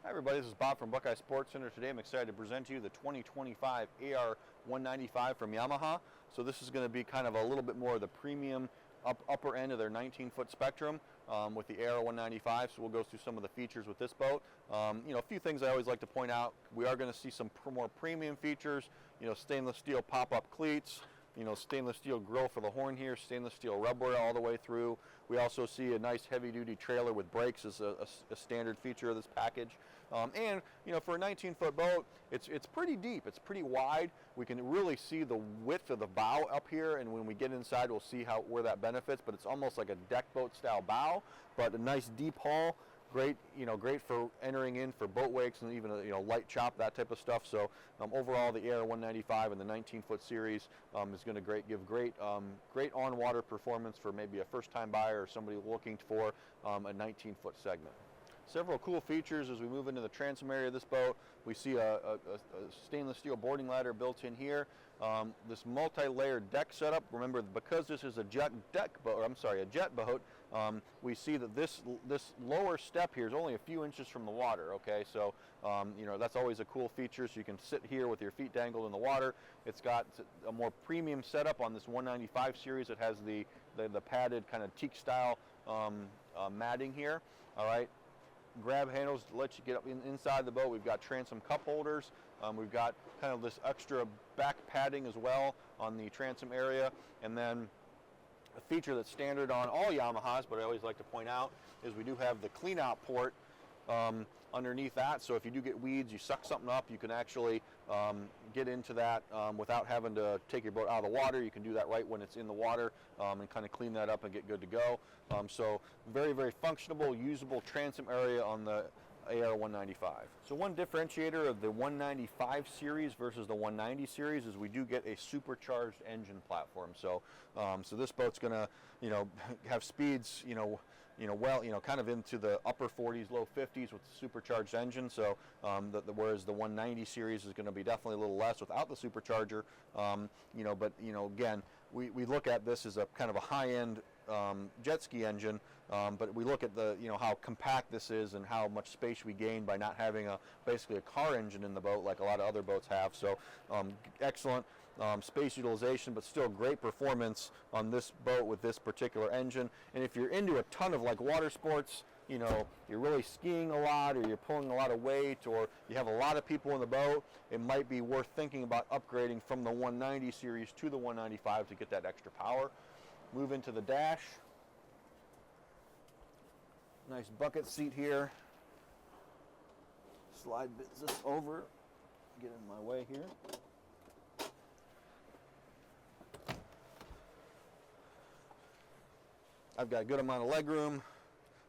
Hi everybody, this is Bob from Buckeye Sports Center. Today I'm excited to present to you the 2025 AR195 from Yamaha. So this is going to be kind of a little bit more of the premium upper end of their 19-foot spectrum with the AR195. So we'll go through some of the features with this boat. A few things I always like to point out. We are going to see some more premium features, stainless steel pop-up cleats, stainless steel grill for the horn here, stainless steel rub rail all the way through. We also see a nice heavy-duty trailer with brakes as a standard feature of this package. And for a 19-foot boat, it's pretty deep. It's pretty wide. We can really see the width of the bow up here, and when we get inside, we'll see where that benefits. But it's almost like a deck boat style bow, but a nice deep hull. Great, great for entering in for boat wakes and even a light chop, that type of stuff. So overall, the AR195 and the 19-foot series is going to give great on-water performance for maybe a first-time buyer or somebody looking for a 19-foot segment. Several cool features as we move into the transom area of this boat. We see a stainless steel boarding ladder built in here. This multi-layered deck setup. Remember, because this is a jet boat, we see that this lower step here is only a few inches from the water. Okay, so that's always a cool feature. So you can sit here with your feet dangled in the water. It's got a more premium setup on this 195 series. It has the padded kind of teak style matting here. All right. Grab handles to let you get up inside the boat. We've got transom cup holders. We've got kind of this extra back padding as well on the transom area. And then a feature that's standard on all Yamahas, but I always like to point out, is we do have the clean out port underneath that. So if you do get weeds, you suck something up, you can actually get into that without having to take your boat out of the water. You can do that right when it's in the water and kind of clean that up and get good to go. So very, very functional, usable transom area on the AR195. So one differentiator of the 195 series versus the 190 series is we do get a supercharged engine platform. So so this boat's going to have speeds kind of into the upper 40s, low 50s with the supercharged engine. So whereas the 190 series is going to be definitely a little less without the supercharger. Again, we look at this as a kind of a high-end jet ski engine, but we look at how compact this is and how much space we gain by not having basically a car engine in the boat like a lot of other boats have. So excellent space utilization, but still great performance on this boat with this particular engine. And if you're into a ton of like water sports, you're really skiing a lot, or you're pulling a lot of weight, or you have a lot of people in the boat, it might be worth thinking about upgrading from the 190 series to the 195 to get that extra power. Move into the dash. Nice bucket seat here. Slide this over. Get in my way here. I've got a good amount of leg room.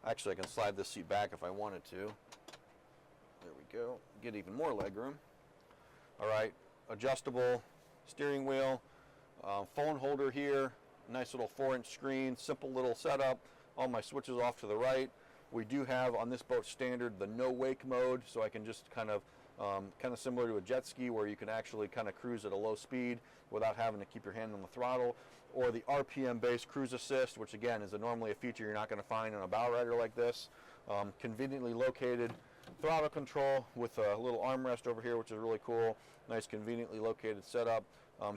Actually, I can slide this seat back if I wanted to. There we go. Get even more leg room. All right, adjustable steering wheel, phone holder here. Nice little 4-inch screen, simple little setup. All my switches off to the right. We do have on this boat standard the no wake mode, so I can just kind of similar to a jet ski where you can actually kind of cruise at a low speed without having to keep your hand on the throttle, or the RPM based cruise assist, which again is normally a feature you're not going to find on a bow rider like this. Conveniently located throttle control with a little armrest over here, which is really cool. Nice conveniently located setup.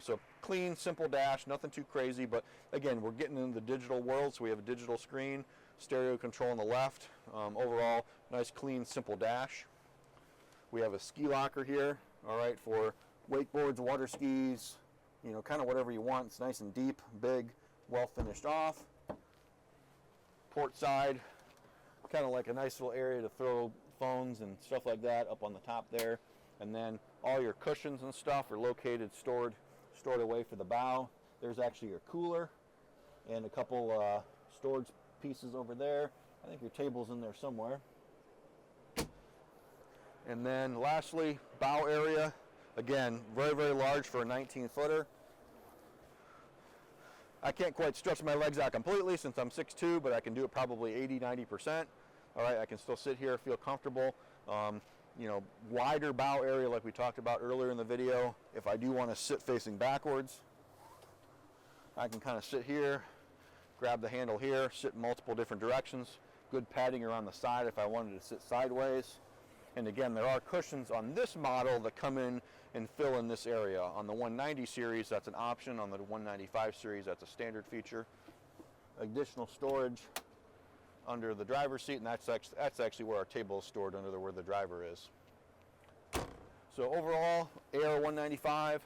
So clean, simple dash, nothing too crazy, but again, we're getting into the digital world, so we have a digital screen, stereo control on the left. Overall, nice, clean, simple dash. We have a ski locker here, all right, for wakeboards, water skis, kind of whatever you want. It's nice and deep, big, well finished off. Port side, kind of like a nice little area to throw phones and stuff like that up on the top there. And then all your cushions and stuff are located, stored away for the bow. There's actually your cooler and a couple storage pieces over there. I think your table's in there somewhere. And then lastly, bow area. Again, very, very large for a 19-footer. I can't quite stretch my legs out completely since I'm 6'2", but I can do it probably 80-90%. All right, I can still sit here, feel comfortable. Wider bow area like we talked about earlier in the video. If I do want to sit facing backwards, I can kind of sit here, grab the handle here, sit in multiple different directions. Good padding around the side if I wanted to sit sideways. And again, there are cushions on this model that come in and fill in this area. On the 190 series, that's an option. On the 195 series, that's a standard feature. Additional storage under the driver's seat, and that's actually where our table is stored, under where the driver is. So overall, AR195,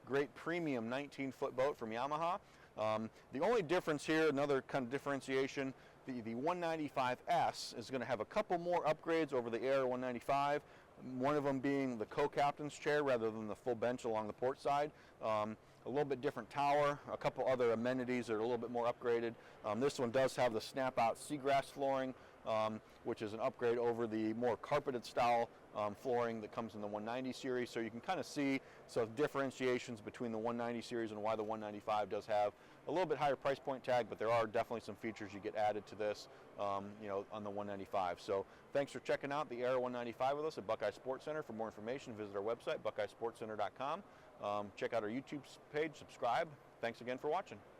great premium 19-foot boat from Yamaha. The only difference here, another kind of differentiation, the 195S is going to have a couple more upgrades over the AR195, one of them being the co-captain's chair rather than the full bench along the port side. A little bit different tower, a couple other amenities that are a little bit more upgraded. This one does have the snap-out seagrass flooring, which is an upgrade over the more carpeted style flooring that comes in the 190 series. So you can kind of see some differentiations between the 190 series and why the 195 does have a little bit higher price point tag, but there are definitely some features you get added to this, you know, on the 195. So thanks for checking out the AR195 with us at Buckeye Sports Center. For more information, visit our website, buckeyesportscenter.com. Check out our YouTube page, subscribe. Thanks again for watching.